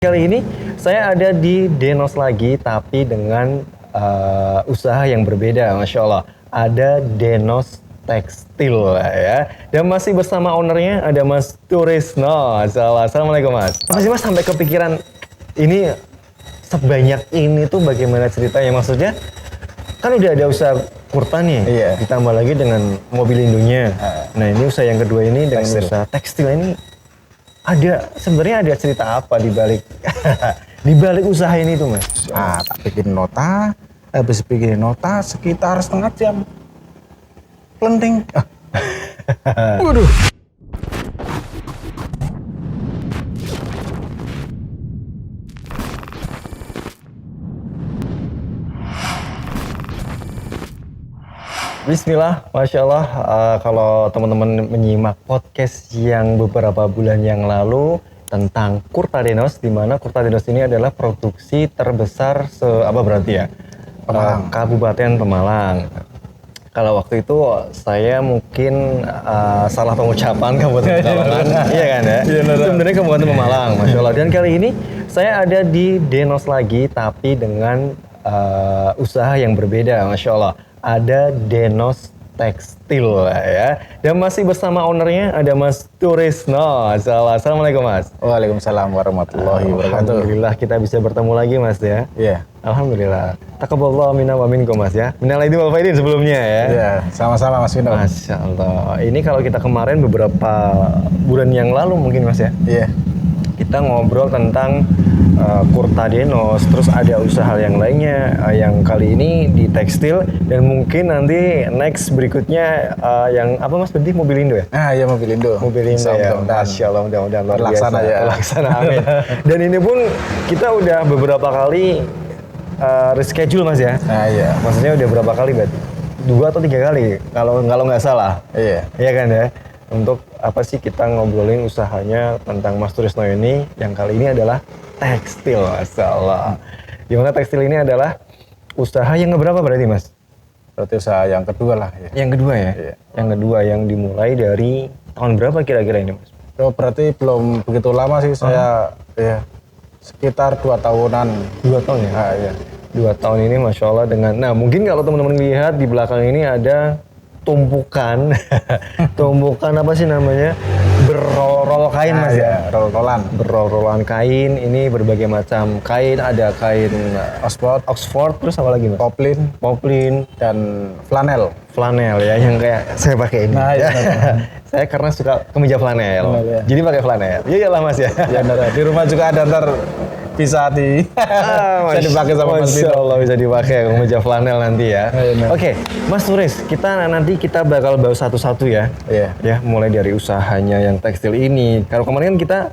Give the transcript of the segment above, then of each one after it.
Kali ini saya ada di Denos lagi, tapi dengan usaha yang berbeda, Masya Allah. Ada Denos Tekstil ya. Dan masih bersama ownernya ada Mas Turisno. Assalamualaikum Mas. Apa sih Mas sampai kepikiran ini sebanyak ini tuh bagaimana ceritanya? Maksudnya kan udah ada usaha kurta nih, ditambah lagi dengan mobil indunya. Nah ini usaha yang kedua ini dengan usaha tekstil ini. Sebenarnya ada cerita apa di balik di balik usaha ini tuh Mas? Tak bikin nota, habis bikin nota sekitar setengah jam. Kelenting. Waduh. Bismillah, Masya Allah, kalau teman-teman menyimak podcast yang beberapa bulan yang lalu tentang Kurta Denos, di mana Kurta Denos ini adalah produksi terbesar Kabupaten Pemalang. Kalau waktu itu saya mungkin salah pengucapan Kabupaten Pemalang, iya kan ya? Sebenarnya Kabupaten Pemalang, Masya Allah. Dan kali ini saya ada di Denos lagi, tapi dengan usaha yang berbeda, Masya Allah. Ada Denos Tekstil ya. Dan masih bersama ownernya ada Mas Turisno. Assalamualaikum Mas. Waalaikumsalam warahmatullahi wabarakatuh. Alhamdulillah kita bisa bertemu lagi Mas ya. Iya. Alhamdulillah. Taqabbalallahu minna wa minkum Mas ya. Minal aidin wal faidin sebelumnya ya. Iya, sama-sama Mas Vino. Masya Allah. Ini kalau kita kemarin beberapa bulan yang lalu mungkin Mas ya. Iya. Kita ngobrol tentang Kurta Denos, terus ada usaha yang lainnya yang kali ini di tekstil, dan mungkin nanti next berikutnya yang apa Mas berarti mobil Indo ya? Iya mobil Indo. Mobil Indo ya, Masya Allah, mudah-mudahan luar biasa. Terlaksana, amin. Dan ini pun kita udah beberapa kali reschedule Mas ya? Iya. Maksudnya udah berapa kali berarti? 2 atau 3 kali kalau nggak salah. Iya. Iya kan ya? Untuk apa sih kita ngobrolin usahanya tentang Mas Turisno ini, yang kali ini adalah tekstil, Masya Allah. Dimana tekstil ini adalah usaha yang keberapa berarti Mas? Berarti usaha yang kedua lah ya. Yang kedua ya? Iya. Yang kedua yang dimulai dari tahun berapa kira-kira ini Mas? Oh, berarti belum begitu lama sih saya, ya sekitar 2 tahunan. 2 tahun ya? Iya. 2 tahun ini Masya Allah dengan, nah mungkin kalau teman-teman lihat di belakang ini ada tumpukan apa sih namanya, berrol-rol kain Mas ya? Berrol-rolan kain, ini berbagai macam kain, ada kain Oxford, terus apa lagi Mas? Poplin dan flanel ya, yang kayak saya pakai ini. Nah, iya. Saya karena suka kemeja flanel, jadi pakai flanel. Iyalah Mas ya. Ya di rumah juga ada, ntar bisa dipakai sama Mas Vino. Masya Allah, bisa dipakai kemeja flanel nanti ya. Oke, Mas Turis, nanti kita bakal bahas satu-satu ya. Iya. Ya, mulai dari usahanya yang tekstil ini. Kalau kemarin kan kita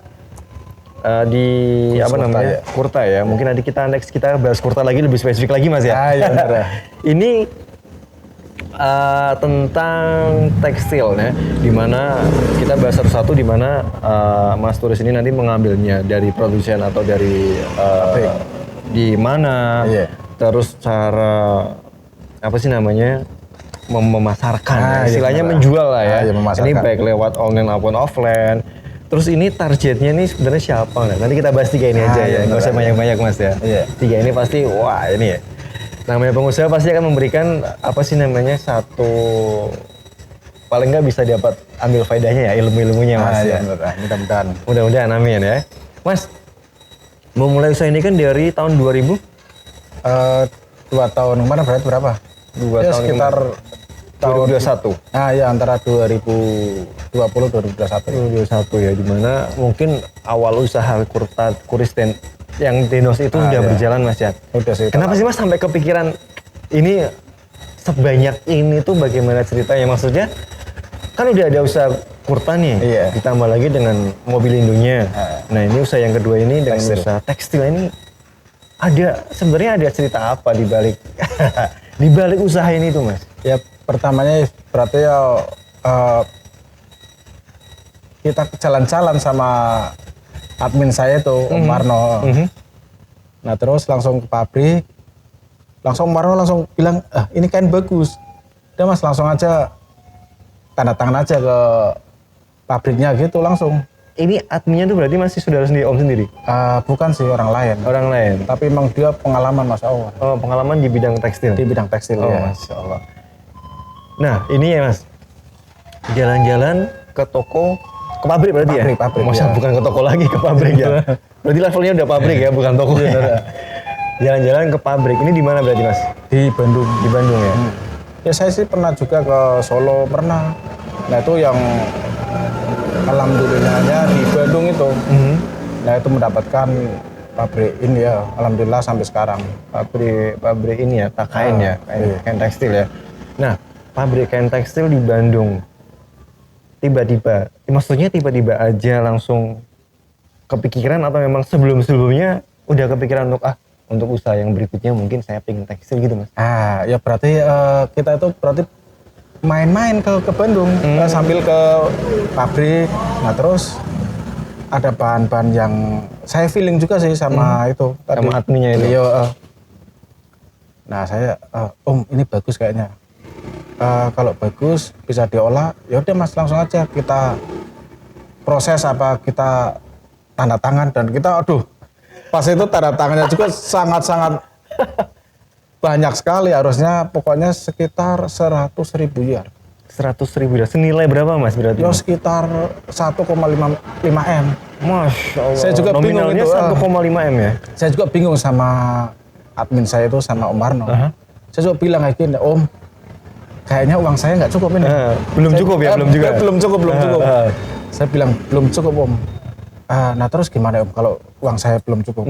di kurta ya. Mungkin nanti kita bahas kurta lagi, lebih spesifik lagi Mas ya. Iya benar. Ini tentang tekstil ya, dimana kita bahas satu-satu, dimana Mas Turis ini nanti mengambilnya dari produsen atau dari di mana, terus cara apa sih namanya, memasarkan, istilahnya menjual lah ya. Ini baik lewat online maupun offline. Terus ini targetnya nih sebenarnya siapa? Nanti kita bahas 3 ini aja ya, nggak usah banyak-banyak Mas ya. 3 ini pasti wah ini ya. Namanya pengusaha pasti akan memberikan apa sih namanya, satu paling nggak bisa dapat ambil faedahnya ya, ilmu-ilmunya Mas ya. Mudah-mudahan amin ya. Mas, memulai usaha ini kan dari tahun 2000? 2 tahun kemarin berarti berapa? 2 tahun sekitar tahun 2021. Ya antara 2020-2021 ya, dimana mungkin awal usaha Kuris dan yang Denos itu udah berjalan Mas ya. Kenapa sih Mas sampai kepikiran ini sebanyak ini tuh bagaimana ceritanya? Maksudnya kan udah ada usaha kurta nih, ditambah lagi dengan mobil indunya. Nah ini usaha yang kedua ini dengan usaha tekstil ini, sebenarnya ada cerita apa di balik di balik usaha ini tuh Mas? Ya pertamanya berarti ya kita jalan-jalan sama admin saya tuh, Om Marno. Nah terus langsung ke pabrik, langsung Marno langsung bilang, ini kain bagus. Udah Mas langsung aja tanda tangan aja ke pabriknya gitu langsung. ini adminnya tuh berarti masih saudara sendiri, Om sendiri? Bukan sih, orang lain. Orang lain? Tapi emang dia pengalaman Mas Awal. Oh, pengalaman di bidang tekstil? Di bidang tekstil, ya. Masya Allah. Nah, ini ya Mas, jalan-jalan ke toko, ke pabrik berarti Pabrik, Masa ya. bukan ke toko lagi, ke pabrik ya? Berarti levelnya udah pabrik ya, bukan toko ya? Jalan-jalan ke pabrik, ini di mana berarti Mas? Di Bandung. Di Bandung ya? Ya saya sih pernah juga ke Solo, pernah. Nah itu yang alhamdulillahnya di Bandung itu. Nah itu mendapatkan pabrik ini ya, alhamdulillah sampai sekarang. Pabrik ini ya, kain ya, iya. kain tekstil ya. Nah, pabrik kain tekstil di Bandung, tiba-tiba, maksudnya tiba-tiba aja langsung kepikiran atau memang sebelum-sebelumnya udah kepikiran untuk usaha yang berikutnya mungkin saya pengen tekstil gitu Mas? Ya berarti kita itu berarti main-main ke Bandung sambil ke pabrik. Nah terus ada bahan-bahan yang saya feeling juga sih sama itu tadi. Sama adminnya itu? Iya. Nah saya, Om ini bagus kayaknya. Kalau bagus bisa diolah, ya udah Mas langsung aja kita proses apa kita tanda tangan dan kita pas itu tanda tangannya juga sangat-sangat banyak sekali, harusnya pokoknya sekitar 100.000 ya. 100.000 ya, senilai berapa Mas berarti? Ya sekitar 1,5 M. Masya Allah. Saya juga bingung nominalnya itu. 1,5 M ya? Saya juga bingung sama admin saya itu, sama Om Marno. Saya juga bilang kayak gini, Om, kayaknya uang saya nggak cukup ini. Belum cukup ya, belum juga? Belum cukup. Saya bilang belum cukup Om. Nah terus gimana Om kalau uang saya belum cukup?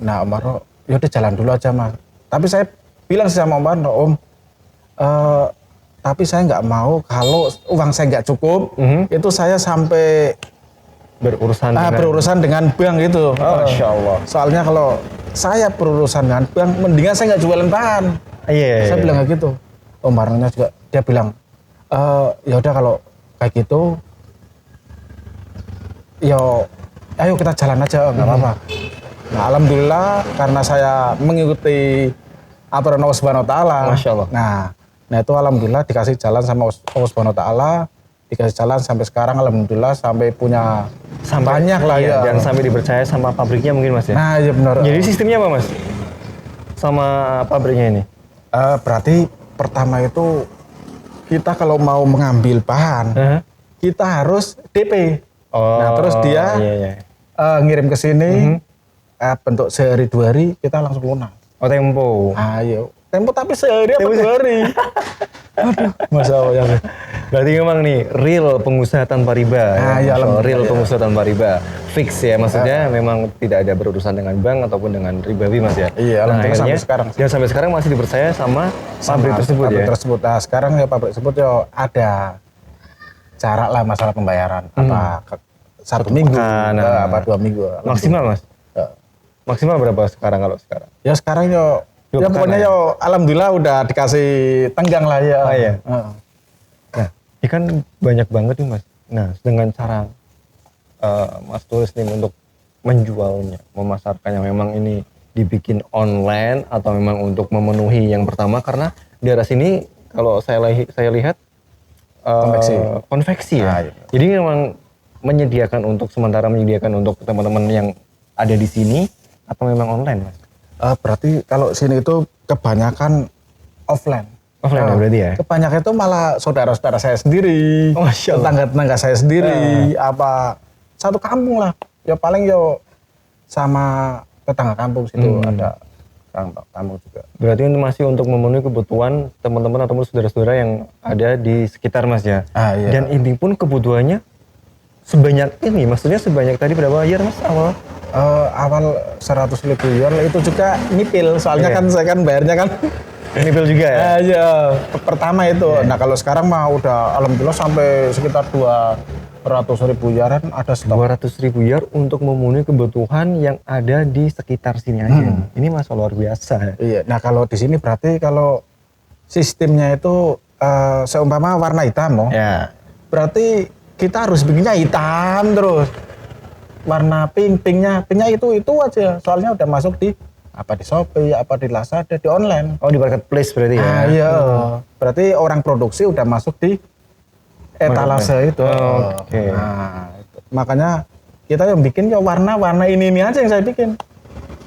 Nah Om Marno, yaudah jalan dulu aja Mas. Tapi saya bilang sama Om Marno, Om, tapi saya nggak mau kalau uang saya nggak cukup, itu saya sampai berurusan dengan bank gitu. Masya Allah. Soalnya kalau saya berurusan dengan bank, mendingan saya nggak jualan bahan. Iya. Saya bilang kayak gitu. Om Marnonya juga dia bilang, ya udah kalau kayak gitu, ayo kita jalan aja, nggak apa-apa. Nah alhamdulillah karena saya mengikuti aturan Allah Subhanahu Wa Taala. Masya Allah. Nah itu alhamdulillah dikasih jalan sama Allah Subhanahu Wa Taala, dikasih jalan sampai sekarang alhamdulillah sampai punya banyak lah ya. Dan sampai dipercaya sama pabriknya mungkin Mas ya? Nah iya benar. Jadi sistemnya apa Mas? Sama pabriknya ini? Berarti pertama itu kita kalau mau mengambil bahan, kita harus DP. Nah terus dia ngirim ke sini, bentuk sehari 2 hari kita langsung lunas. Oh tempo. Ayo. Tempo tapi sehari apa 2 hari? Aduh, Masya Allah ya. Berarti memang nih real pengusaha tanpa riba. Ya, real pengusaha tanpa riba. Fix ya, maksudnya memang tidak ada berurusan dengan bank ataupun dengan ribawi Mas ya. Iya, akhirnya sampai sekarang. Dan sampai sekarang masih dipercaya sama pabrik tersebut ya. Tersebut. Nah, sekarang ya pabrik tersebut ya ada cara lah masalah pembayaran. Apa 1 minggu, apa 2 minggu. Maksimal Mas? Maksimal berapa sekarang kalau sekarang? Ya sekarang ya pokoknya alhamdulillah udah dikasih tenggang lah ya. Oh iya. Nah, ini kan banyak banget nih Mas. Nah, dengan cara Mas Tulis nih untuk menjualnya, memasarkannya, memang ini dibikin online atau memang untuk memenuhi yang pertama, karena di daerah sini kalau saya lihat konveksi ya. Iya. Jadi memang sementara menyediakan untuk teman-teman yang ada di sini atau memang online Mas? Berarti kalau sini itu kebanyakan offline. Offline ya berarti ya? Kebanyakan itu malah saudara-saudara saya sendiri, tetangga-tetangga saya sendiri, apa satu kampung lah. Ya paling sama tetangga kampung situ ada kampung juga. Berarti masih untuk memenuhi kebutuhan teman-teman atau saudara-saudara yang ada di sekitar Mas ya? Iya. Dan ini pun kebutuhannya sebanyak ini, maksudnya sebanyak tadi berapa year Mas awal? Awal 100.000 yuan itu juga nyipil, soalnya kan saya kan bayarnya kan nyipil juga ya? Iya, pertama itu. Nah kalau sekarang mah udah alhamdulillah sampai sekitar 200.000 yuan ada stok. 200.000 yuan untuk memenuhi kebutuhan yang ada di sekitar sini aja. Ini Mas luar biasa. Iya, nah kalau di sini berarti kalau sistemnya itu seumpama warna hitam ya. Berarti kita harus bikinnya hitam terus. Warna pinknya itu aja. Soalnya udah masuk di Shopee, di Lazada, di online. Oh, di marketplace berarti ya? Iya. Berarti orang produksi udah masuk di etalase itu. Oke. Nah, itu. Makanya kita yang bikin ya warna ini aja yang saya bikin.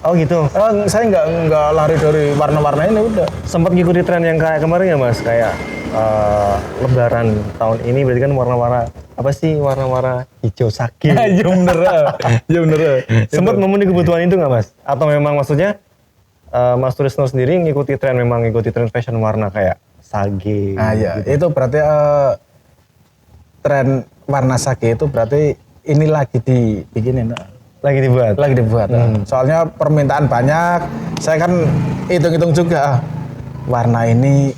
Oh gitu. Saya nggak lari dari warna-warna ini udah. Sempat ngikuti tren yang kayak kemarin ya Mas, kayak Lebaran tahun ini berarti kan warna-warna apa sih, warna-warna hijau sake. Iya bener, iya bener. Sempat memenuhi kebutuhan itu nggak Mas? Atau memang maksudnya Mas Trisno sendiri ngikuti tren, memang ngikuti tren fashion warna kayak sage? Nah ya, gitu. itu berarti tren warna sage itu berarti ini lagi dibikinin. Lagi dibuat? Lagi dibuat. Soalnya permintaan banyak, saya kan hitung-hitung juga warna ini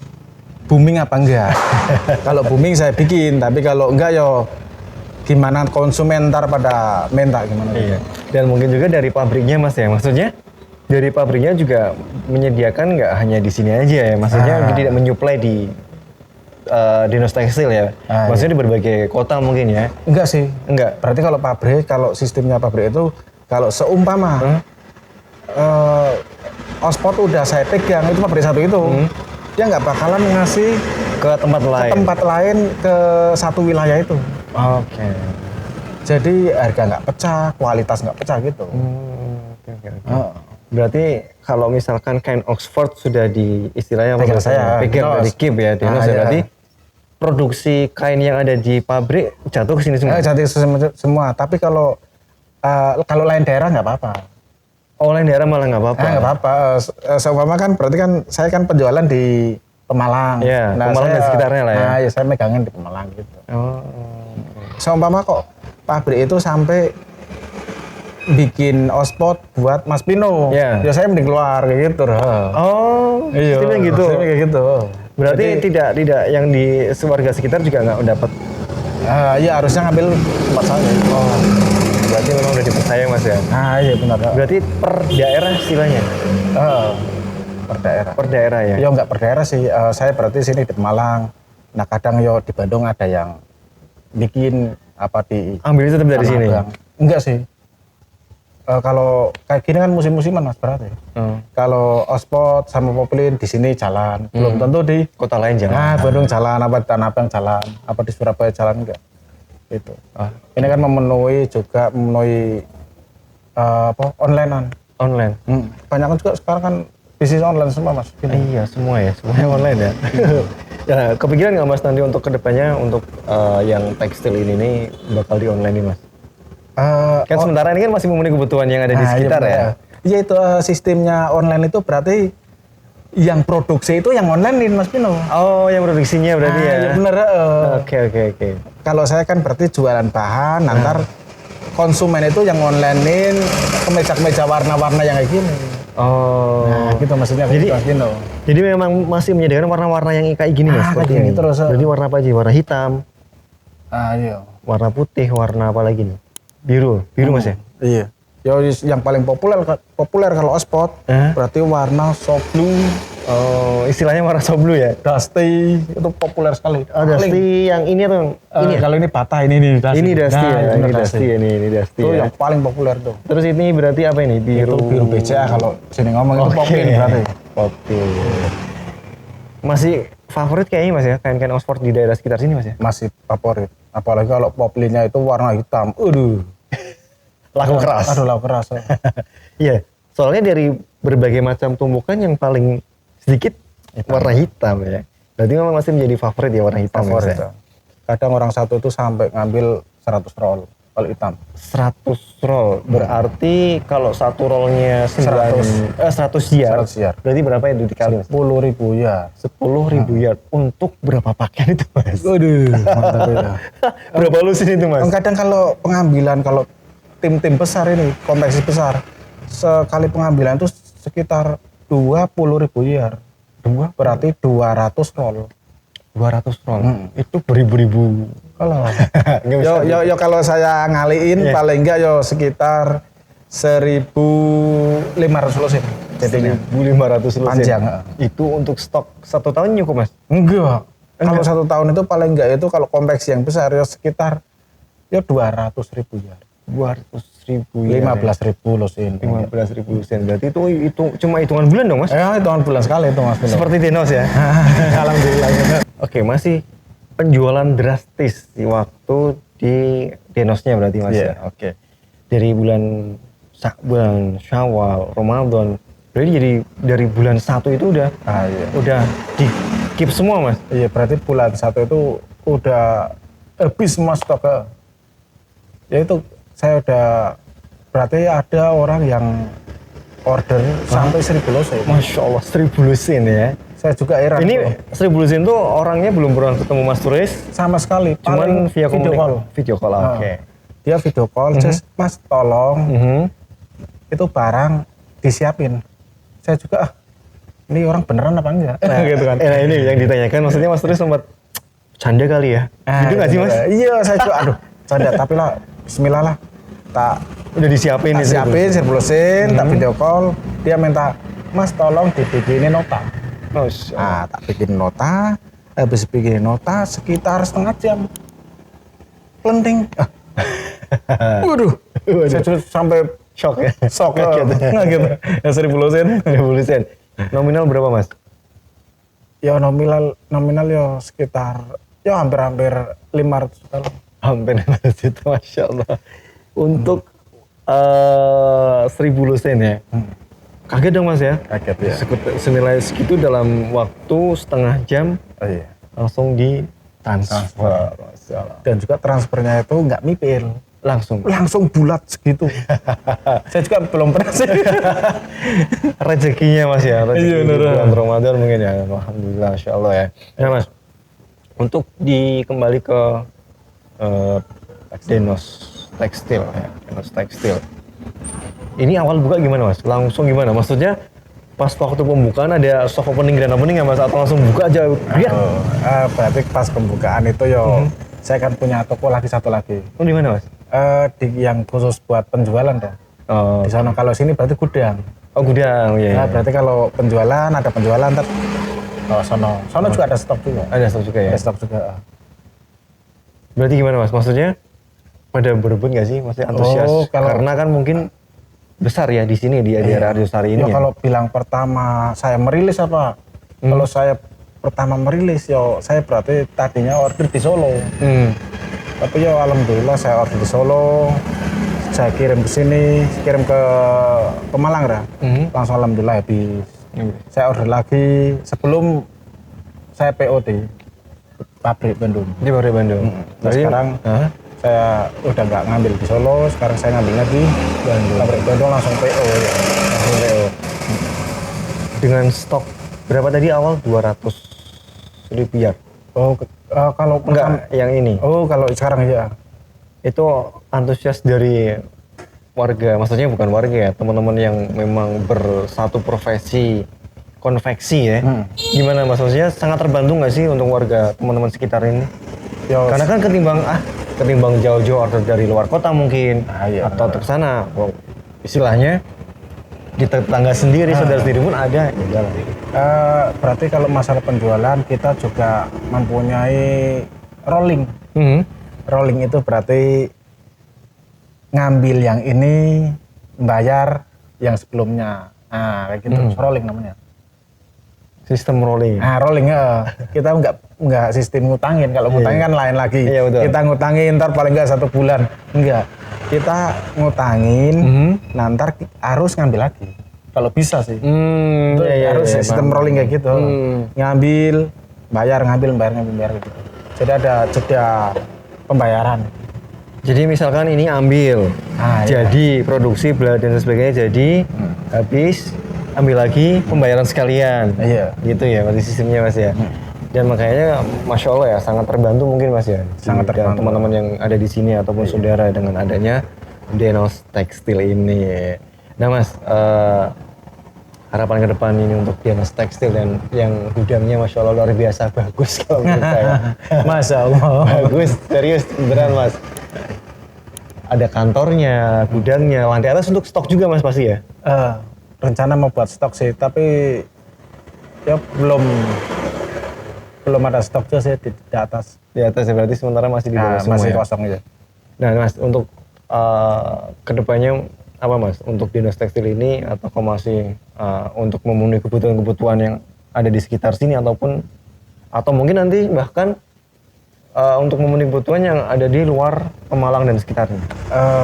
booming apa enggak. Kalau booming saya bikin, tapi kalau enggak yo gimana konsumen ntar pada minta gimana. Iya. Dan mungkin juga dari pabriknya Mas ya, maksudnya dari pabriknya juga menyediakan nggak hanya di sini aja ya, maksudnya tidak menyuplai di Dinos Tekstil ya, maksudnya di berbagai kota mungkin ya? Enggak sih. Enggak. Berarti kalau pabrik, kalau sistemnya pabrik itu kalau seumpama Ospot udah saya pegang itu pabrik satu itu, dia nggak bakalan ngasih ke tempat lain. Ke tempat lain ke satu wilayah itu. Oke. Jadi harga nggak pecah, kualitas nggak pecah gitu. Oke. Berarti kalau misalkan kain Oxford sudah di istilahnya pegang saya, pegang dari KIP ya, Dinos ya, berarti produksi kain yang ada di pabrik jatuh ke sini semua. Jatuh semua. Tapi kalau lain daerah nggak apa-apa. Oh, lain daerah malah nggak apa-apa. Nggak apa-apa. Seumpama kan berarti kan saya kan penjualan di Pemalang. Iya, Pemalang dan sekitarnya lah ya. Nah, ya saya megangin di Pemalang gitu. Oh. Seumpama kok pabrik itu sampai bikin ospot buat Mas Pino. Yeah. Ya saya mending keluar kayak gitu. Oh, iya. Sistemnya gitu. Sistemnya kayak gitu. Berarti tidak yang di warga sekitar juga nggak dapat. Iya harusnya ngambil tempat saya. Oh. Berarti memang udah dipercaya Mas ya. Iya benar. Berarti per daerah istilahnya. Per daerah. Per daerah ya. Ya nggak per daerah sih. Saya berarti sini di Malang. Nah kadang yo di Bandung ada yang bikin apa di. Ambil tetap dari sini. Enggak sih. Kalau kayak gini kan musim-musiman Mas berarti. Kalau Ospot sama Poplin di sini jalan, belum tentu di kota lain jalan. Nah, Bandung jalan, apa di Tanah Abang jalan, apa di Surabaya jalan enggak. Gitu. Ini kan memenuhi onlinean. Online. Banyak kan juga sekarang kan bisnis online semua Mas. Iya, semua ya, semuanya online ya. Ya, kepikiran nggak Mas nanti untuk kedepannya untuk yang tekstil ini nih bakal di online nih Mas? Kan sementara ini kan masih memenuhi kebutuhan yang ada di sekitar ya. Iya itu sistemnya online itu berarti yang produksi itu yang online nih Mas Pino. Oh, yang produksinya berarti ya. Iya bener. Oke. Kalau saya kan berarti jualan bahan, antar konsumen itu yang onlinein kemeja-kemeja warna-warna yang kayak gini. Oh. Nah, gitu maksudnya jadi, Mas Pino. Jadi memang masih menyediakan warna-warna yang kayak gini Mas, seperti ini. Terus. Jadi warna apa aja? Warna hitam. Iya. Warna putih, warna apa lagi nih? Biru Mas ya? Iya. Yang paling populer kalau Ospot berarti warna soft blue. Oh, istilahnya warna soft blue ya? Dusty itu populer sekali. Dusty yang ini atau ini? Kalau ini patah ini Dusty. Ini Dusty ya, ini Dusty itu ya. yang paling populer tuh. Terus ini berarti apa ini? Biru BCA kalau sini ngomong itu Poplin berarti. Poplin. Masih favorit kayaknya Mas ya, kain-kain Oxford di daerah sekitar sini Mas ya? Masih favorit. Apalagi kalau Poplinnya itu warna hitam. Laku keras. Laku keras. Iya, soalnya dari berbagai macam tumbukan yang paling sedikit warna hitam ya. Berarti memang masih menjadi favorit ya warna hitam. Favorit. Ya. Kadang orang satu itu sampai ngambil 100 roll kalau hitam. 100 roll. Berarti kalau satu rollnya 100 yard. Berarti berapa ya dikali? 10.000 ya. 10.000 yard untuk berapa pakaian itu Mas? Waduh, mantap ya. Berapa lusin itu Mas? Kadang kalau pengambilan kalau tim-tim besar ini, kompetisi besar, sekali pengambilan itu sekitar 20.000 yard. Berarti 200 roll. 200 roll. Itu beribu-ribu. Kalau yo kalau saya ngaliin paling enggak yo sekitar 1.500 lusin. Jadi 1.500 lusin. Panjang. Itu untuk stok 1 tahun cukup Mas? Enggak. Kalau 1 tahun itu paling enggak itu kalau konveksi yang besar yo sekitar yo 200.000 yard. 200.000 15.000 lusin. 15.000 lusin. Berarti itu cuma hitungan bulan dong Mas? Hitungan bulan sekali itu Mas. Seperti Dinos ya? Alhamdulillah. Oke, masih penjualan drastis di waktu di Denosnya berarti Mas ya. Oke. Dari bulan Syakban, Syawal, Ramadan. Berarti jadi dari bulan 1 itu udah udah di keep semua Mas. Iya, berarti bulan 1 itu udah habis semua stoknya. Ya itu saya udah berarti ada orang yang order sampai 1000 lusin. Masya Allah 1000 lusin ya. Saya juga heran. Ini 1000 lusin tuh orangnya belum pernah ketemu Mas Turis sama sekali. Cuman via video call. Video call, oke. Dia video call, just Mas tolong itu barang disiapin. Saya juga ini orang beneran apa enggak? Nah, gitu kan. Nah ini yang ditanyakan maksudnya Mas Turis sempat canda kali ya? Gitu nggak sih Mas? Iya saya juga aduh canda tapi lah Bismillah lah tak udah disiapin nih. Siapin, saya bulusin, tak video call. Dia minta, Mas tolong dibikinin nota. Tak bikin nota. Habis bikin nota sekitar setengah jam. Plenting. Waduh. Saya sampai shock ya. Shock gitu. Ya 1000 lusin. 1000 lusin. Nominal berapa Mas? Ya nominal ya sekitar ya hampir 500 juta. Hampir 500 juta, Masya Allah. Untuk 1000 lusin ya. Kaget dong Mas ya? Kaget ya. Senilai segitu dalam waktu setengah jam langsung ditransfer. Dan juga transfernya itu nggak mipil. Langsung bulat segitu. Saya juga belum pernah sih. Rezekinya Mas ya. Rezeki bulan Ramadan mungkin ya. Alhamdulillah, Masya Allah ya. Nah Mas, untuk kembali ke Denos Tekstil ya. Denos Tekstil. Ini awal buka gimana Mas? Langsung gimana? Maksudnya pas waktu pembukaan ada soft opening grand opening ya Mas? Atau langsung buka aja? Berarti pas pembukaan itu saya kan punya toko lagi satu lagi. Oh di mana Mas? Yang khusus buat penjualan dah. Di sana kalau sini berarti gudang. Oh gudang, iya. Berarti kalau penjualan ada penjualan ntar. Sono juga ada stok juga. Ada stok juga ya? Ada stok juga. Berarti gimana Mas? Maksudnya pada berebut nggak sih? Maksudnya antusias? Karena kan mungkin besar ya di sini di daerah Arjosari ini. Kalau bilang pertama saya merilis apa? Kalau saya pertama merilis saya berarti tadinya order di Solo. Tapi alhamdulillah saya order di Solo. Saya kirim ke sini, kirim ke Malang dah. Langsung alhamdulillah habis. Saya order lagi sebelum saya PO di pabrik Bandung. Di pabrik Bandung. Sekarang saya udah nggak ngambil di Solo, sekarang saya ngambilnya di Bandung. Pabrik Bandung langsung PO ya. Langsung PO. Dengan stok berapa tadi awal? 200 rupiah. Kalau enggak yang ini. Kalau sekarang ya. Itu antusias dari warga, maksudnya bukan warga ya, teman-teman yang memang bersatu profesi konveksi ya. Gimana Mas? Maksudnya sangat terbantu nggak sih untuk warga teman-teman sekitar ini? Karena kan ketimbang jauh-jauh order dari luar kota mungkin atau ke sana, istilahnya di tetangga sendiri, saudara sendiri pun ada. Berarti kalau masalah penjualan kita juga mempunyai rolling. Rolling itu berarti ngambil yang ini, bayar yang sebelumnya. Kayak gitu, rolling namanya. Sistem rolling. Rolling kita nggak sistem ngutangin. Kalau ngutangin kan lain lagi. Iya, betul. Kita ngutangin ntar paling nggak 1 bulan. Enggak. Kita ngutangin, ntar harus ngambil lagi. Kalau bisa sih. Harus sistem rolling kayak gitu. Ngambil, bayar gitu. Jadi ada jeda pembayaran. Jadi misalkan ini ambil, jadi produksi dan sebagainya jadi habis, ambil lagi pembayaran sekalian. Gitu ya, berarti sistemnya Mas ya. Dan makanya Masya Allah ya, sangat terbantu mungkin Mas ya. Sangat terbantu. Teman-teman yang ada di sini ataupun saudara dengan adanya Denos Tekstil ini. Nah Mas, harapan ke depan ini untuk Denos Tekstil dan yang gudangnya Masya Allah luar biasa bagus kalau menurut saya. Masya Allah. Bagus, serius, beneran Mas. Ada kantornya, gudangnya, lantai atas untuk stok juga Mas pasti ya? Rencana mau buat stok sih, tapi ya belum ada stok juga sih di atas. Di atas ya, berarti sementara masih di bawah semua masih ya? kosong aja. Nah Mas, untuk kedepannya apa Mas? Untuk Denos Tekstil ini atau masih untuk memenuhi kebutuhan-kebutuhan yang ada di sekitar sini atau mungkin nanti bahkan untuk memenuhi kebutuhan yang ada di luar Pemalang dan sekitarnya?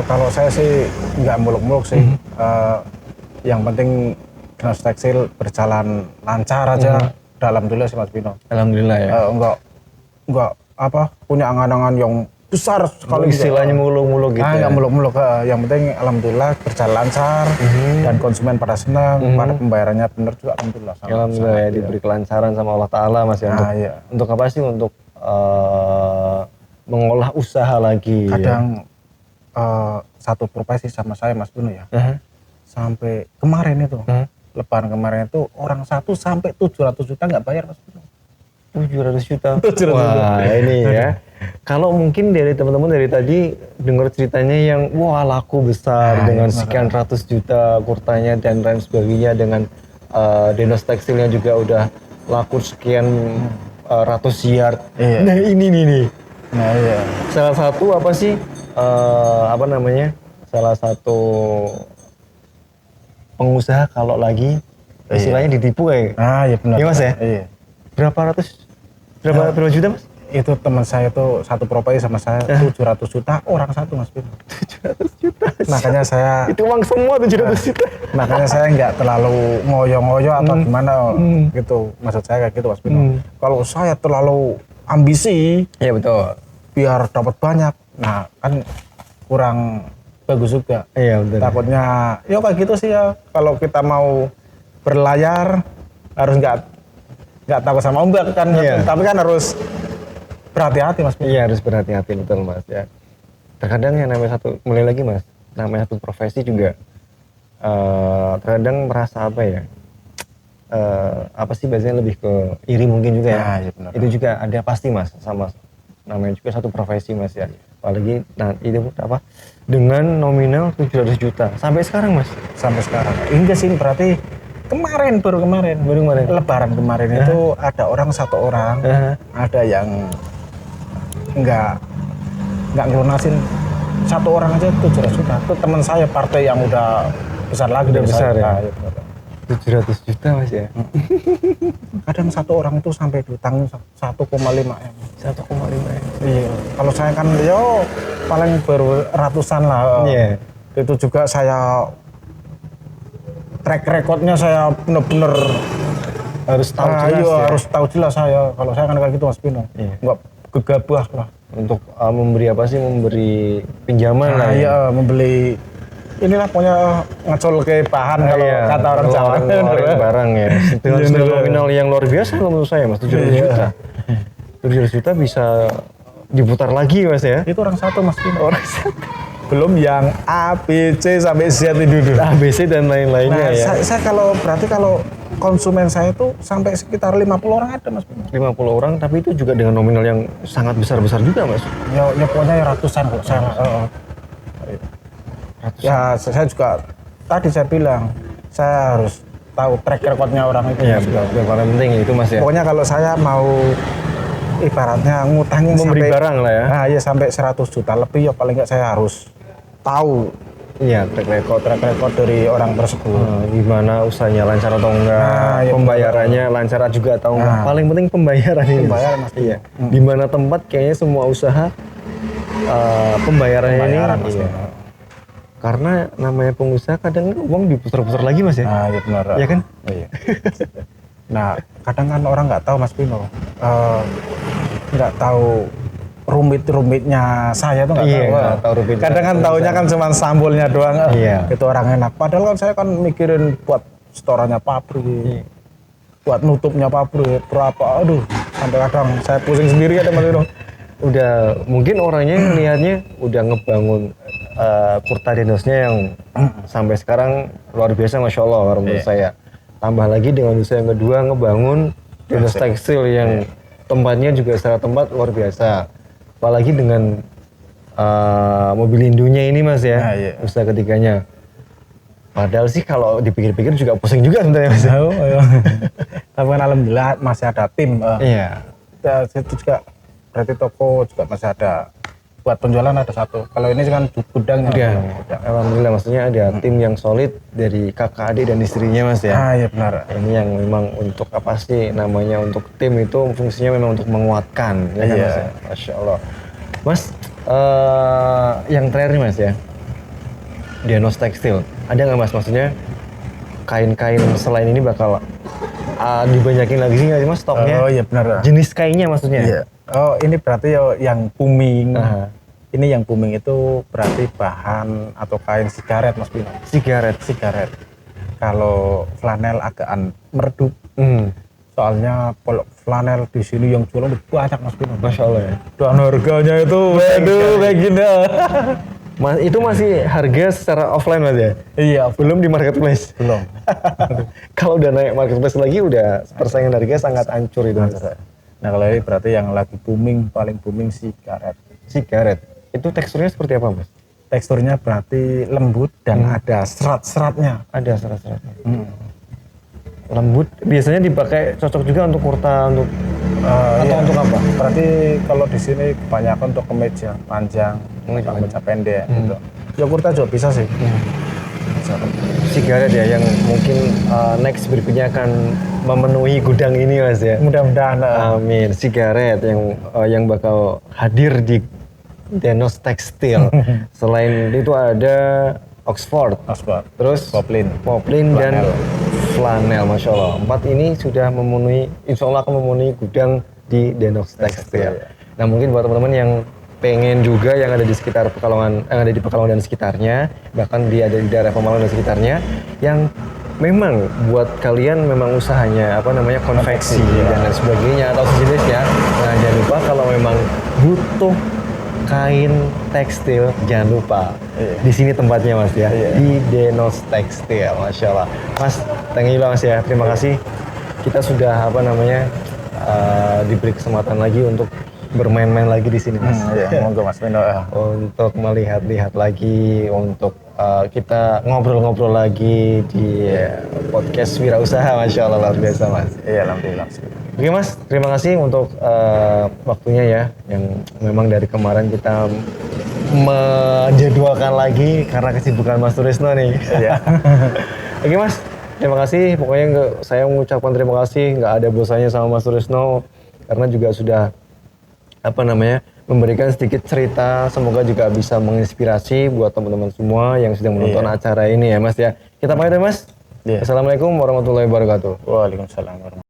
Kalau saya sih nggak muluk-muluk sih. Yang penting dinas tekstil berjalan lancar aja. Alhamdulillah sih Mas Bino. Alhamdulillah ya. Enggak apa punya angan-angan yang besar sekali. Istilahnya muluk-muluk gitu. Nggak muluk-muluk. Yang penting alhamdulillah berjalan lancar dan konsumen pada senang, pada pembayarannya benar juga alhamdulillah. Alhamdulillah ya, diberi kelancaran sama Allah Taala Mas ya. Untuk apa sih? Untuk mengolah usaha lagi. Kadang satu profesi sama saya Mas Bino ya. Sampai kemarin itu. Lebaran kemarin itu orang 1 sampai 700 juta nggak bayar Mas Bino. 700 juta. Wah, ini ya. Kalau mungkin dari teman-teman dari tadi dengar ceritanya yang wah laku besar dengan sekian ratus juta kurtanya dan lain sebagainya, dengan dinas tekstilnya juga udah laku sekian ratus yard. Nah ini nih. Nah iya. Salah satu apa sih apa namanya? Salah satu pengusaha kalau lagi istilahnya ditipu kayak. Iya benar. Iya Mas ya? Iya. Berapa juta Mas? Itu teman saya tuh satu profesi sama saya 700 juta orang satu Mas Bino. 700 juta. Makanya saya itu uang semua 700 juta. Makanya saya nggak terlalu ngoyo-ngoyo apa gimana gitu. Maksud saya kayak gitu Mas Bino. Kalau saya terlalu ambisi, ya betul. Biar dapat banyak. Nah, kan kurang bagus juga. Iya betul. Takutnya ya kayak gitu sih ya. Kalau kita mau berlayar harus nggak takut sama ombak kan. Tapi kan harus berhati-hati Mas. Iya harus berhati-hati betul Mas ya. Terkadang yang namanya mulai lagi Mas, namanya satu profesi juga terkadang merasa apa ya, apa sih biasanya lebih ke iri mungkin juga ya. Iya, benar. Itu juga ada pasti Mas, sama namanya juga satu profesi Mas ya. Apalagi itu apa dengan nominal 700 juta sampai sekarang Mas. Sampai sekarang. Enggak sih, berarti baru kemarin Lebaran kemarin itu ada satu orang ada yang nggak ngelunasin satu orang aja 700 juta. Itu teman saya partai yang udah besar lagi udah besar saya. Ya. 700 juta Mas ya. Kadang satu orang itu sampai diutang 1,5 M. 1,5 M. Iya. Kalau saya kan paling baru ratusan lah. Iya. Itu juga saya track recordnya saya bener-bener harus tahu jelas ya? Harus tahu jelas saya. Kalau saya kan kayak gitu Mas Bino. Nggak gegabah lah. Untuk memberi apa sih? Memberi pinjaman lah ya? Iya, membeli inilah pokoknya ngecol ke bahan kalau kata orang Jawa. Ngeluarin barang ya. Dengan nominal yang luar biasa menurut saya Mas, 700 juta. 700 juta bisa diputar lagi Mas ya? Itu orang satu Mas Bino. Orang satu. Belum yang A, B, C sampai Z itu. A, B, C dan lain-lainnya ya. Saya kalau konsumen saya itu sampai sekitar 50 orang ada Mas Bino. 50 orang tapi itu juga dengan nominal yang sangat besar-besar juga Mas. Ya pokoknya ratusan kok saya. Ya saya juga tadi saya bilang saya harus tahu track recordnya orang itu. Iya betul, yang paling penting itu Mas ya. Pokoknya kalau saya mau ibaratnya ngutangin memberi sampai, barang lah ya. Nah ya sampai 100 juta lebih ya paling nggak saya harus tahu. Iya track record dari orang tersebut. Gimana usahanya lancar atau enggak, pembayarannya lancar juga atau enggak. Paling penting pembayaran ini. Pembayaran Mas. Iya. Di mana tempat kayaknya semua usaha pembayarannya ini. Mas. Iya. Karena namanya pengusaha kadang uang diputar-putar lagi Mas ya. Nah, iya benar. Iya kan? Iya. Nah, kadang kan orang nggak tahu Mas Bino. Nggak tahu rumit-rumitnya saya tuh nggak tahu. Kadang kan taunya kan cuma sambulnya doang. Itu orang enak. Padahal kan saya kan mikirin buat setorannya pabrik. Buat nutupnya pabrik berapa. Aduh, sampai kadang saya pusing sendiri ya Mas Bino. Udah mungkin orangnya lihatnya udah ngebangun kurta dinosnya yang sampai sekarang luar biasa Masya Allah menurut saya. Tambah lagi dengan usaha yang kedua ngebangun dinos tekstil yang tempatnya juga secara tempat luar biasa. Apalagi dengan mobil indunya ini Mas ya, usaha ketiganya. Padahal sih kalau dipikir-pikir juga pusing juga sebenarnya Mas. Tapi kan alhamdulillah masih ada tim. Iya. Itu juga berarti toko juga masih ada buat penjualan ada satu. Kalau ini kan gudangnya. Udah, alhamdulillah, maksudnya ada tim yang solid dari kakak adik dan istrinya Mas ya. Iya benar. Ini yang memang untuk apa sih namanya, untuk tim itu fungsinya memang untuk menguatkan ya kan Mas ya? Masya Allah. Mas, yang terakhir nih Mas ya, Denos Tekstil, ada nggak Mas, maksudnya kain-kain selain ini bakal dibanyakin lagi sih nggak sih Mas stoknya? Oh iya benar. Jenis kainnya maksudnya? Iya. Oh ini berarti yang booming. Ini yang booming itu berarti bahan atau kain sigaret Mas Bino. Sigaret. Kalau flanel agak meredup. Soalnya kalau flanel di sini yang jualan banyak Mas Bino. Masya Allah ya. Dan harganya itu waduh kayak gini. Mas, itu masih harga secara offline Mas ya? Iya, Belum di marketplace? belum. Kalau udah naik marketplace lagi udah persaingan harga sangat hancur itu Mas. Nah kalau ini berarti yang lagi booming, paling booming sigaret. Sigaret. Itu teksturnya seperti apa Mas? Teksturnya berarti lembut dan ada serat-seratnya. Ada serat-seratnya. Lembut. Biasanya dipakai cocok juga untuk kurta, untuk atau untuk apa? Berarti kalau di sini kebanyakan untuk kemeja panjang, kemeja pendek gitu. Ya kurta juga bisa sih. Bisa. Sigaret ya yang mungkin next berikutnya akan memenuhi gudang ini Mas ya. Mudah-mudahan. Amin. Sigaret yang bakal hadir di Denos Tekstil. Selain itu ada Oxford, terus Poplin dan Flanel, Masya Allah. 4 ini sudah memenuhi, insya Allah akan memenuhi gudang di Denos Tekstil. Nah mungkin buat teman-teman yang pengen juga yang ada di sekitar Pekalongan, yang ada di Pekalongan dan sekitarnya, bahkan ada di daerah Pemalang dan sekitarnya, yang memang buat kalian memang usahanya apa namanya konveksi dan lain sebagainya atau sejenisnya. Nah jangan lupa kalau memang butuh kain tekstil, jangan lupa di sini tempatnya Mas ya, di Denos Tekstil. Masya Allah Mas, thank you Mas ya, terima kasih. Kita sudah apa namanya diberi kesempatan lagi untuk bermain-main lagi di sini Mas. Monggo Mas Bino. Untuk melihat-lihat lagi, untuk kita ngobrol-ngobrol lagi di podcast Wirausaha. Masya Allah luar biasa Mas. Iya alhamdulillah. Oke Mas, terima kasih untuk waktunya ya, yang memang dari kemarin kita menjadwalkan lagi karena kesibukan Mas Turisno nih. Iya. Oke Mas, terima kasih. Pokoknya saya mengucapkan terima kasih, nggak ada bosannya sama Mas Turisno karena juga sudah apa namanya memberikan sedikit cerita. Semoga juga bisa menginspirasi buat teman-teman semua yang sedang menonton acara ini ya Mas ya. Kita pamit ya Mas. Assalamualaikum warahmatullahi wabarakatuh. Waalaikumsalam warahmatullahi wabarakatuh.